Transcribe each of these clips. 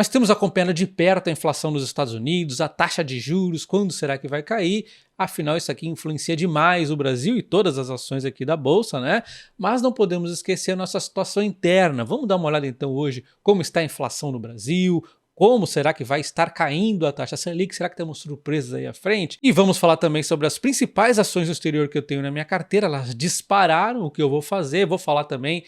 Nós temos acompanhado de perto a inflação nos Estados Unidos, a taxa de juros, quando será que vai cair? Afinal, isso aqui influencia demais o Brasil e todas as ações aqui da Bolsa, né? Mas não podemos esquecer a nossa situação interna. Vamos dar uma olhada então hoje como está a inflação no Brasil, como será que vai estar caindo a taxa Selic? Será que temos surpresas aí à frente? E vamos falar também sobre as principais ações do exterior que eu tenho na minha carteira. Elas dispararam, o que eu vou fazer. Vou falar também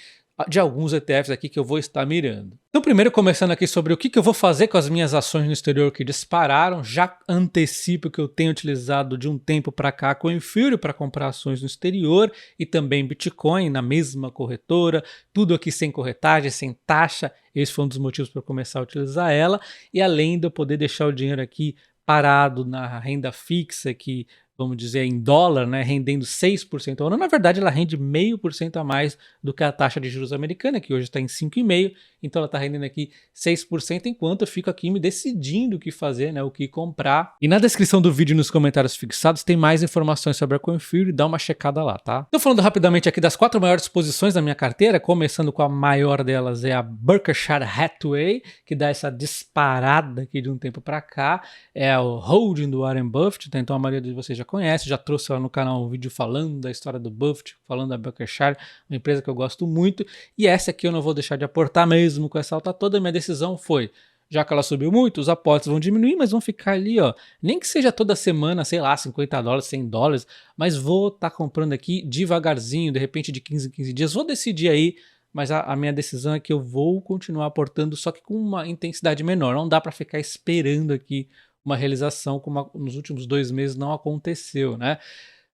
de alguns ETFs aqui que eu vou estar mirando. Então primeiro começando aqui sobre o que eu vou fazer com as minhas ações no exterior que dispararam, já antecipo que eu tenho utilizado de um tempo para cá a CoinFury para comprar ações no exterior e também Bitcoin na mesma corretora, tudo aqui sem corretagem, sem taxa, esse foi um dos motivos para eu começar a utilizar ela, e além de eu poder deixar o dinheiro aqui parado na renda fixa que, vamos dizer, em dólar, né, rendendo 6% ao ano. Na verdade, ela rende 0,5% a mais do que a taxa de juros americana, que hoje está em 5,5%, então ela está rendendo aqui 6%, enquanto eu fico aqui me decidindo o que fazer, né, o que comprar. E na descrição do vídeo e nos comentários fixados tem mais informações sobre a CoinFury, dá uma checada lá, tá? Então falando rapidamente aqui das 4 maiores posições da minha carteira, começando com a maior delas é a Berkshire Hathaway, que dá essa disparada aqui de um tempo para cá, é o holding do Warren Buffett, tá? Então a maioria de vocês já conhece, já trouxe lá no canal um vídeo falando da história do Buffett, falando da Berkshire, uma empresa que eu gosto muito, e essa aqui eu não vou deixar de aportar mesmo com essa alta toda. A minha decisão foi, já que ela subiu muito, os aportes vão diminuir, mas vão ficar ali, ó, nem que seja toda semana, sei lá, 50 dólares, 100 dólares, mas vou estar comprando aqui devagarzinho, de repente de 15 em 15 dias, vou decidir aí, mas a minha decisão é que eu vou continuar aportando, só que com uma intensidade menor, não dá para ficar esperando aqui uma realização como nos últimos 2 meses não aconteceu, né?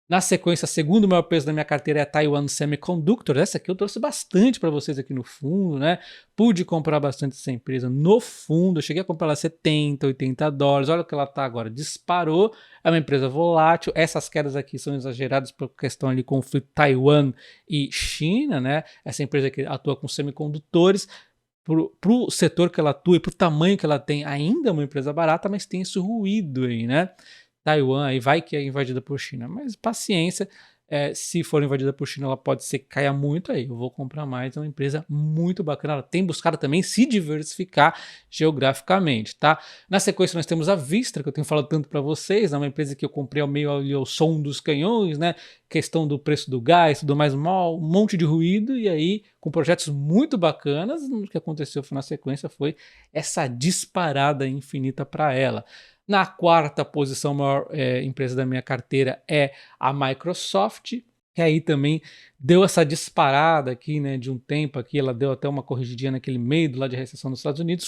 Na sequência, o segundo maior peso da minha carteira é a Taiwan Semiconductor. Essa aqui eu trouxe bastante para vocês aqui no fundo, né? Pude comprar bastante essa empresa no fundo. Eu cheguei a comprar ela 70, 80 dólares. Olha o que ela está agora. Disparou. É uma empresa volátil. Essas quedas aqui são exageradas por questão ali conflito Taiwan e China, né? Essa empresa que atua com semicondutores. Para o setor que ela atua e para o tamanho que ela tem, ainda é uma empresa barata, mas tem esse ruído aí, né? Taiwan aí vai que é invadida por China, mas paciência, se for invadida por China ela pode ser que caia muito aí, eu vou comprar mais, é uma empresa muito bacana, ela tem buscado também se diversificar geograficamente, tá? Na sequência nós temos a Vistra, que eu tenho falado tanto para vocês, é uma empresa que eu comprei ao meio ao som dos canhões, né? Questão do preço do gás, tudo mais, um monte de ruído, e aí com projetos muito bacanas, o que aconteceu na sequência foi essa disparada infinita para ela. Na quarta posição, a maior empresa da minha carteira é a Microsoft, que aí também deu essa disparada aqui, né, de um tempo aqui, ela deu até uma corrigidinha naquele meio lá de recessão nos Estados Unidos.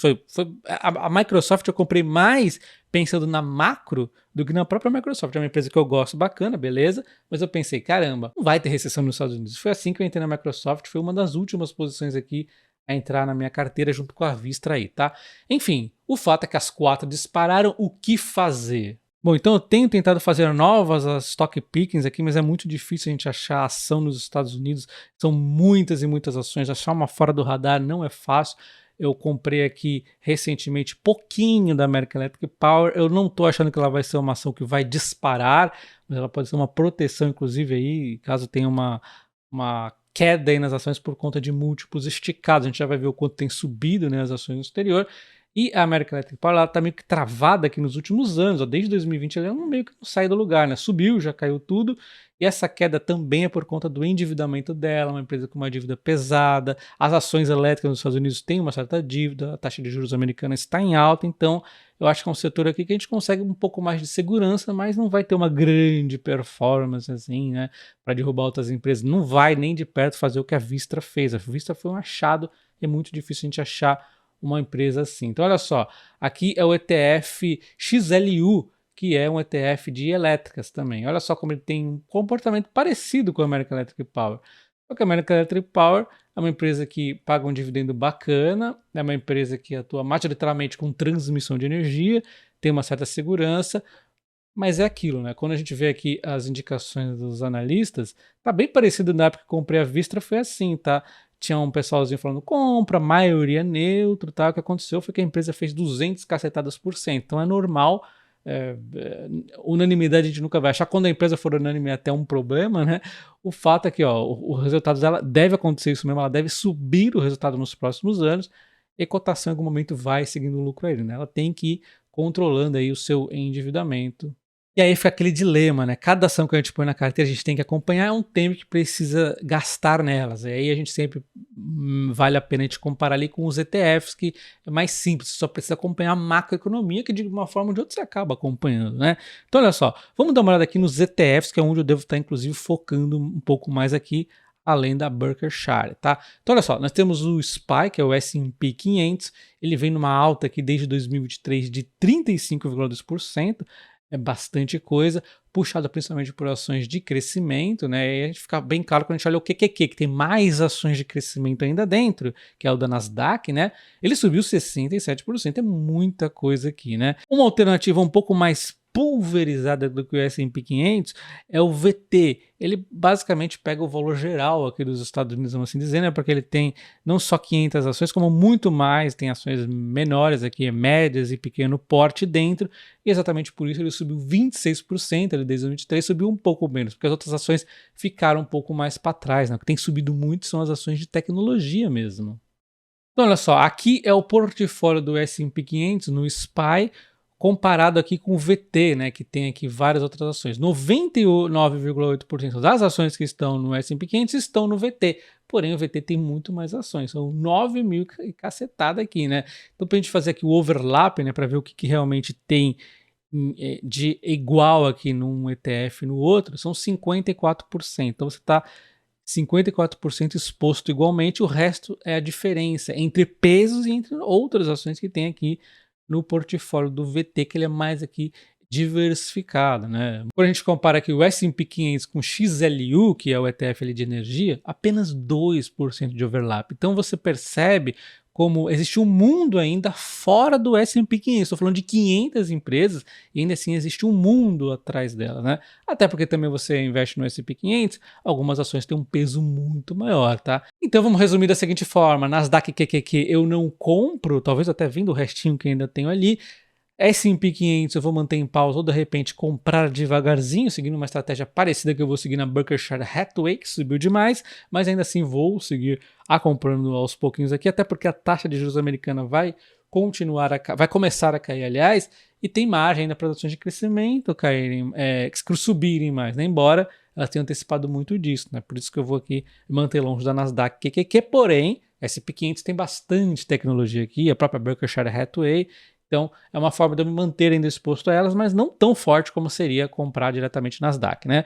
A Microsoft eu comprei mais pensando na macro do que na própria Microsoft. É uma empresa que eu gosto, bacana, beleza, mas eu pensei, caramba, não vai ter recessão nos Estados Unidos. Foi assim que eu entrei na Microsoft, foi uma das últimas posições aqui a entrar na minha carteira junto com a Vistra aí, tá? Enfim, o fato é que as 4 dispararam. O que fazer? Bom, então eu tenho tentado fazer novas stock pickings aqui, mas é muito difícil a gente achar ação nos Estados Unidos. São muitas e muitas ações. Achar uma fora do radar não é fácil. Eu comprei aqui recentemente pouquinho da American Electric Power. Eu não estou achando que ela vai ser uma ação que vai disparar, mas ela pode ser uma proteção, inclusive, aí, caso tenha uma queda aí nas ações por conta de múltiplos esticados. A gente já vai ver o quanto tem subido, né, as ações no exterior. E a American Electric Power, ela tá meio que travada aqui nos últimos anos, ó, desde 2020 ela meio que não sai do lugar, né? Subiu, já caiu tudo, e essa queda também é por conta do endividamento dela, uma empresa com uma dívida pesada. As ações elétricas nos Estados Unidos têm uma certa dívida, a taxa de juros americana está em alta, então eu acho que é um setor aqui que a gente consegue um pouco mais de segurança, mas não vai ter uma grande performance assim, né, para derrubar outras empresas. Não vai nem de perto fazer o que a Vistra fez. A Vistra foi um achado, e é muito difícil a gente achar uma empresa assim. Então olha só, aqui é o ETF XLU, que é um ETF de elétricas também. Olha só como ele tem um comportamento parecido com a American Electric Power. Só que a American Electric Power é uma empresa que paga um dividendo bacana, é uma empresa que atua majoritariamente com transmissão de energia, tem uma certa segurança, mas é aquilo, né? Quando a gente vê aqui as indicações dos analistas, tá bem parecido na época que eu comprei a Vistra, foi assim, tá? Tinha um pessoalzinho falando compra, maioria neutro, tá? O que aconteceu foi que a empresa fez 200 cacetadas por cento, então é normal. Unanimidade a gente nunca vai achar. Quando a empresa for unânime é até um problema, né? O fato é que ó, o resultado dela deve acontecer isso mesmo, ela deve subir o resultado nos próximos anos, e cotação em algum momento vai seguindo o lucro aí, né? Ela tem que ir controlando aí o seu endividamento. E aí fica aquele dilema, né? Cada ação que a gente põe na carteira, a gente tem que acompanhar, é um tempo que precisa gastar nelas. E aí a gente sempre vale a pena a gente comparar ali com os ETFs, que é mais simples, você só precisa acompanhar a macroeconomia, que de uma forma ou de outra você acaba acompanhando, né? Então olha só, vamos dar uma olhada aqui nos ETFs, que é onde eu devo estar inclusive focando um pouco mais aqui, além da Berkshire, tá? Então olha só, nós temos o SPY, que é o S&P 500, ele vem numa alta aqui desde 2023 de 35,2%, é bastante coisa, puxada principalmente por ações de crescimento, né? E a gente fica bem claro quando a gente olha o QQQ, que tem mais ações de crescimento ainda dentro, que é o da Nasdaq, né? Ele subiu 67%, é muita coisa aqui, né? Uma alternativa um pouco mais pulverizada do que o S&P 500 é o VT. Ele basicamente pega o valor geral aqui dos Estados Unidos, vamos assim dizer, né? Porque ele tem não só 500 ações, como muito mais, tem ações menores aqui, médias e pequeno porte dentro, e exatamente por isso ele subiu 26%, ele desde 2023 subiu um pouco menos, porque as outras ações ficaram um pouco mais para trás, né? O que tem subido muito são as ações de tecnologia mesmo. Então olha só, aqui é o portfólio do S&P 500 no SPY, comparado aqui com o VT, né, que tem aqui várias outras ações. 99,8% das ações que estão no S&P 500 estão no VT, porém o VT tem muito mais ações, são 9 mil e cacetada aqui, né? Então para a gente fazer aqui o overlap, né, para ver o que realmente tem de igual aqui num ETF e no outro, são 54%. Então você está 54% exposto igualmente, o resto é a diferença entre pesos e entre outras ações que tem aqui no portfólio do VT, que ele é mais aqui diversificado, né? Quando a gente compara aqui o S&P 500 com XLU, que é o ETF ali de energia, apenas 2% de overlap. Então você percebe como existe um mundo ainda fora do S&P 500. Estou falando de 500 empresas e ainda assim existe um mundo atrás dela, né? Até porque também você investe no S&P 500, algumas ações têm um peso muito maior, tá? Então vamos resumir da seguinte forma: Nasdaq QQQ eu não compro, talvez até vindo o restinho que ainda tenho ali. S&P 500 eu vou manter em pausa ou de repente comprar devagarzinho, seguindo uma estratégia parecida que eu vou seguir na Berkshire Hathaway, que subiu demais, mas ainda assim vou seguir comprando aos pouquinhos aqui, até porque a taxa de juros americana vai começar a cair, aliás, e tem margem ainda para ações de crescimento caírem, subirem mais, né? Embora elas tenham antecipado muito disso, né? Por isso que eu vou aqui manter longe da Nasdaq QQQ, porém, S&P 500 tem bastante tecnologia aqui, a própria Berkshire Hathaway. Então, é uma forma de eu me manter ainda exposto a elas, mas não tão forte como seria comprar diretamente Nasdaq, né?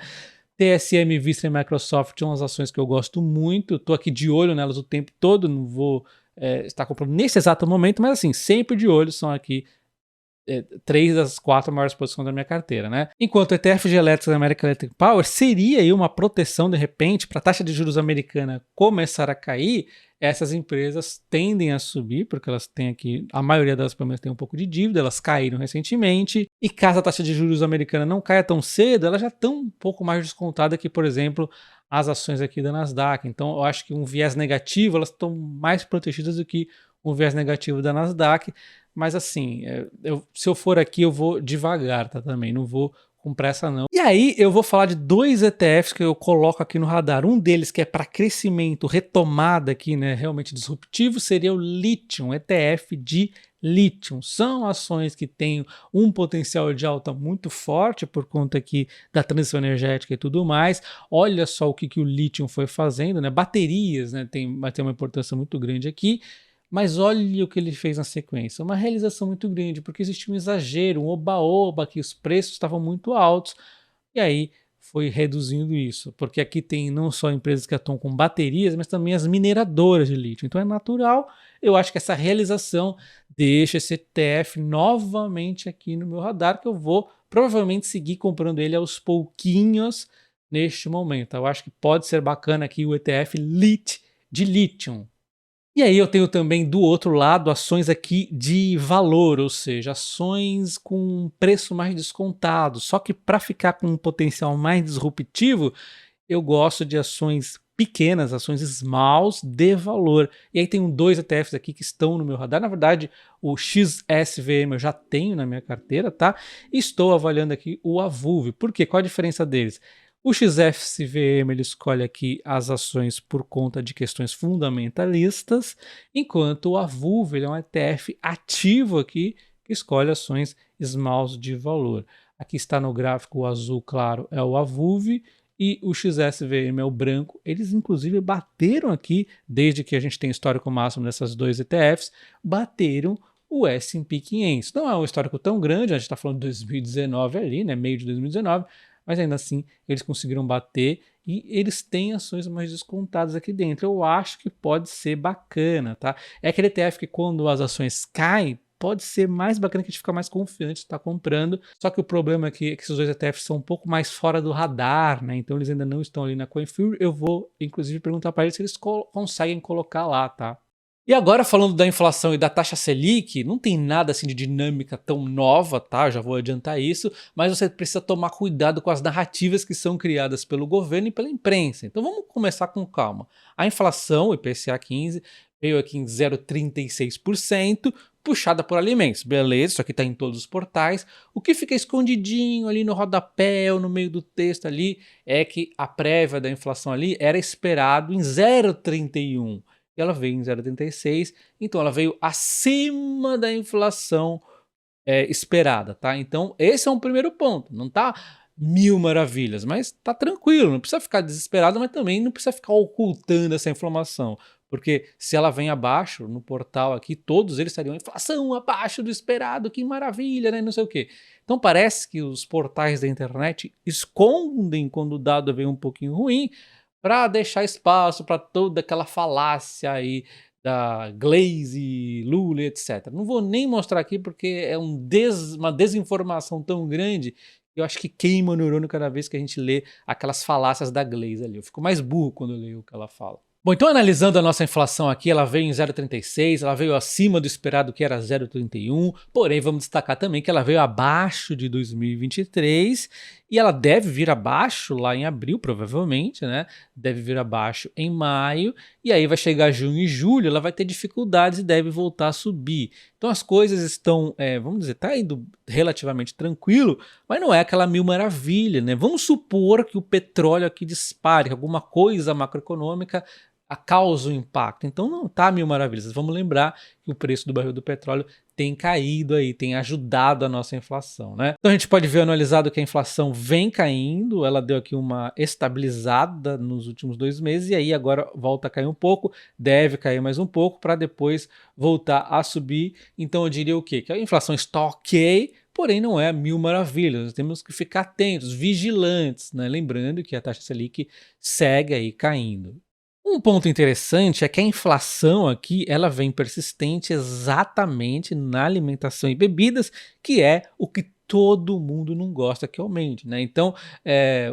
TSM, Vista e Microsoft são as ações que eu gosto muito. Estou aqui de olho nelas o tempo todo, não vou estar comprando nesse exato momento, mas assim, sempre de olho, são aqui 3 das 4 maiores posições da minha carteira, né? Enquanto o ETF de elétricos da American Electric Power seria aí uma proteção de repente para a taxa de juros americana começar a cair, essas empresas tendem a subir, porque elas têm aqui, a maioria delas pelo menos tem um pouco de dívida, elas caíram recentemente, e caso a taxa de juros americana não caia tão cedo, elas já estão um pouco mais descontadas que, por exemplo, as ações aqui da Nasdaq. Então eu acho que um viés negativo, elas estão mais protegidas do que um viés negativo da Nasdaq. Mas assim, se eu for aqui, eu vou devagar, tá? Também não vou com pressa não. E aí eu vou falar de 2 ETFs que eu coloco aqui no radar. Um deles que é para crescimento, retomada aqui, né, realmente disruptivo, seria o Lithium, ETF de Lithium. São ações que têm um potencial de alta muito forte por conta aqui da transição energética e tudo mais. Olha só o que o Lithium foi fazendo, né? Baterias, né, vai ter uma importância muito grande aqui. Mas olha o que ele fez na sequência, uma realização muito grande, porque existia um exagero, um oba-oba, que os preços estavam muito altos, e aí foi reduzindo isso, porque aqui tem não só empresas que atuam com baterias, mas também as mineradoras de lítio. Então é natural, eu acho que essa realização deixa esse ETF novamente aqui no meu radar, que eu vou provavelmente seguir comprando ele aos pouquinhos neste momento. Eu acho que pode ser bacana aqui o ETF LIT de Lithium. E aí eu tenho também do outro lado ações aqui de valor, ou seja, ações com preço mais descontado. Só que para ficar com um potencial mais disruptivo, eu gosto de ações pequenas, ações smalls de valor. E aí tenho 2 ETFs aqui que estão no meu radar. Na verdade, o XSVM eu já tenho na minha carteira, tá? E estou avaliando aqui o Avuv. Por quê? Qual a diferença deles? O XFCVM ele escolhe aqui as ações por conta de questões fundamentalistas, enquanto o AVUV ele é um ETF ativo aqui que escolhe ações smalls de valor. Aqui está no gráfico o azul claro é o AVUV e o XSVM é o branco. Eles inclusive bateram aqui, desde que a gente tem histórico máximo dessas dois ETFs, bateram o S&P 500. Não é um histórico tão grande, a gente está falando de 2019 ali, né, meio de 2019, mas ainda assim eles conseguiram bater e eles têm ações mais descontadas aqui dentro. Eu acho que pode ser bacana, tá? É aquele ETF que quando as ações caem, pode ser mais bacana, que a gente fica mais confiante de estar comprando. Só que o problema aqui é que esses dois ETFs são um pouco mais fora do radar, né? Então eles ainda não estão ali na CoinFury. Eu vou, inclusive, perguntar para eles se eles conseguem colocar lá, tá? E agora falando da inflação e da taxa Selic, não tem nada assim de dinâmica tão nova, tá? Eu já vou adiantar isso, mas você precisa tomar cuidado com as narrativas que são criadas pelo governo e pela imprensa. Então vamos começar com calma. A inflação, o IPCA 15, veio aqui em 0,36%, puxada por alimentos. Beleza, isso aqui está em todos os portais. O que fica escondidinho ali no rodapé ou no meio do texto ali é que a prévia da inflação ali era esperado em 0,31%. E ela veio em 0,86, então ela veio acima da inflação esperada, tá? Então esse é um primeiro ponto, não tá mil maravilhas, mas tá tranquilo, não precisa ficar desesperado, mas também não precisa ficar ocultando essa informação, porque se ela vem abaixo, no portal aqui, todos eles estariam inflação abaixo do esperado, que maravilha, né, não sei o quê. Então parece que os portais da internet escondem quando o dado vem um pouquinho ruim, para deixar espaço para toda aquela falácia aí da Glaze, Lula, etc. Não vou nem mostrar aqui porque é uma desinformação tão grande que eu acho que queima o neurônio cada vez que a gente lê aquelas falácias da Glaze ali. Eu fico mais burro quando eu leio o que ela fala. Bom, então analisando a nossa inflação aqui, ela veio em 0,36, ela veio acima do esperado que era 0,31, porém vamos destacar também que ela veio abaixo de 2023 e ela deve vir abaixo lá em abril, provavelmente, né? Deve vir abaixo em maio e aí vai chegar junho e julho, ela vai ter dificuldades e deve voltar a subir. Então as coisas estão, vamos dizer, tá indo relativamente tranquilo, mas não é aquela mil maravilha, né? Vamos supor que o petróleo aqui dispare, alguma coisa macroeconômica causa um impacto. Então não tá mil maravilhas. Vamos lembrar que o preço do barril do petróleo tem caído aí, tem ajudado a nossa inflação, né? Então a gente pode ver analisado que a inflação vem caindo, ela deu aqui uma estabilizada nos últimos 2 meses e aí agora volta a cair um pouco, deve cair mais um pouco para depois voltar a subir. Então eu diria o quê? Que a inflação está ok, porém não é mil maravilhas, nós temos que ficar atentos, vigilantes, né? Lembrando que a taxa Selic segue aí caindo. Um ponto interessante é que a inflação aqui ela vem persistente exatamente na alimentação e bebidas, que é o que todo mundo não gosta que aumente, né? Então,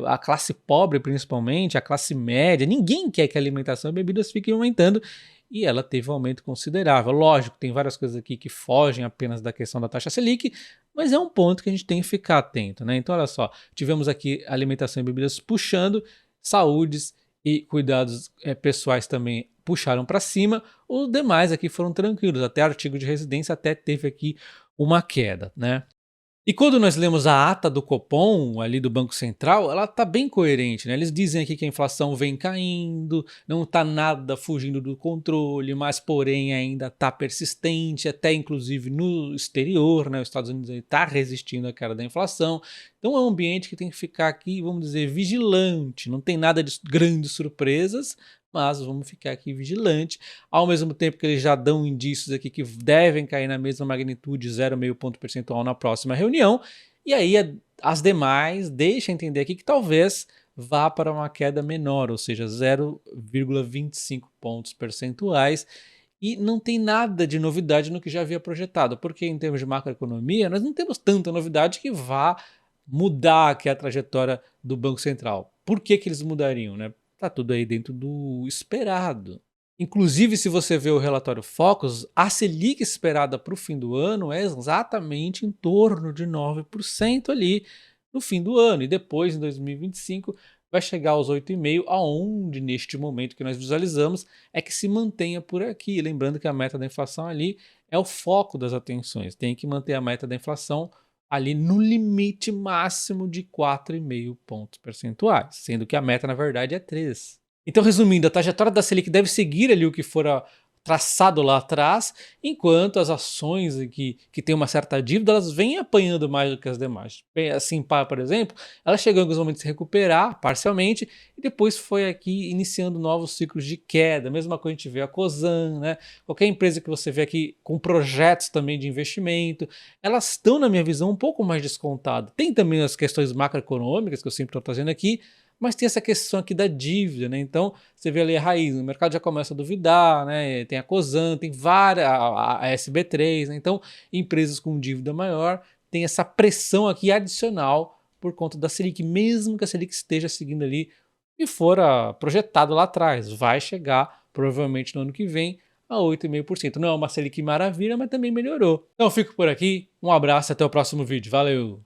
a classe pobre principalmente, a classe média, ninguém quer que a alimentação e bebidas fiquem aumentando e ela teve um aumento considerável. Lógico, tem várias coisas aqui que fogem apenas da questão da taxa Selic, mas é um ponto que a gente tem que ficar atento, né? Então, olha só, tivemos aqui alimentação e bebidas puxando, saúdes e cuidados pessoais também puxaram para cima, os demais aqui foram tranquilos, até artigo de residência até teve aqui uma queda, né? E quando nós lemos a ata do Copom, ali do Banco Central, ela está bem coerente, né? Eles dizem aqui que a inflação vem caindo, não está nada fugindo do controle, mas porém ainda está persistente, até inclusive no exterior, né? Os Estados Unidos está resistindo à queda da inflação. Então é um ambiente que tem que ficar aqui, vamos dizer, vigilante, não tem nada de grandes surpresas, mas vamos ficar aqui vigilante, ao mesmo tempo que eles já dão indícios aqui que devem cair na mesma magnitude, 0,5 ponto percentual na próxima reunião, e aí as demais deixam entender aqui que talvez vá para uma queda menor, ou seja, 0,25 pontos percentuais, e não tem nada de novidade no que já havia projetado, porque em termos de macroeconomia, nós não temos tanta novidade que vá mudar aqui a trajetória do Banco Central. Por que eles mudariam, né? Tá tudo aí dentro do esperado. Inclusive, se você vê o relatório Focus, a Selic esperada para o fim do ano é exatamente em torno de 9% ali no fim do ano. E depois, em 2025, vai chegar aos 8,5%, aonde neste momento que nós visualizamos é que se mantenha por aqui. Lembrando que a meta da inflação ali é o foco das atenções. Tem que manter a meta da inflação ali no limite máximo de 4,5 pontos percentuais, sendo que a meta na verdade é 3. Então, resumindo, a trajetória da Selic deve seguir ali o que fora traçado lá atrás, enquanto as ações que têm uma certa dívida, elas vêm apanhando mais do que as demais. Bem, assim, por exemplo, ela chegou em alguns momentos a se recuperar parcialmente e depois foi aqui iniciando novos ciclos de queda. Mesma coisa a gente vê a Cosan, né? Qualquer empresa que você vê aqui com projetos também de investimento, elas estão, na minha visão, um pouco mais descontadas. Tem também as questões macroeconômicas que eu sempre estou trazendo aqui, mas tem essa questão aqui da dívida, né? Então, você vê ali a raiz, o mercado já começa a duvidar, né? Tem a Cosan, tem várias, a SB3, né? Então, empresas com dívida maior tem essa pressão aqui adicional por conta da Selic, mesmo que a Selic esteja seguindo ali e fora projetado lá atrás, vai chegar provavelmente no ano que vem a 8,5%. Não é uma Selic maravilha, mas também melhorou. Então, eu fico por aqui, um abraço e até o próximo vídeo. Valeu!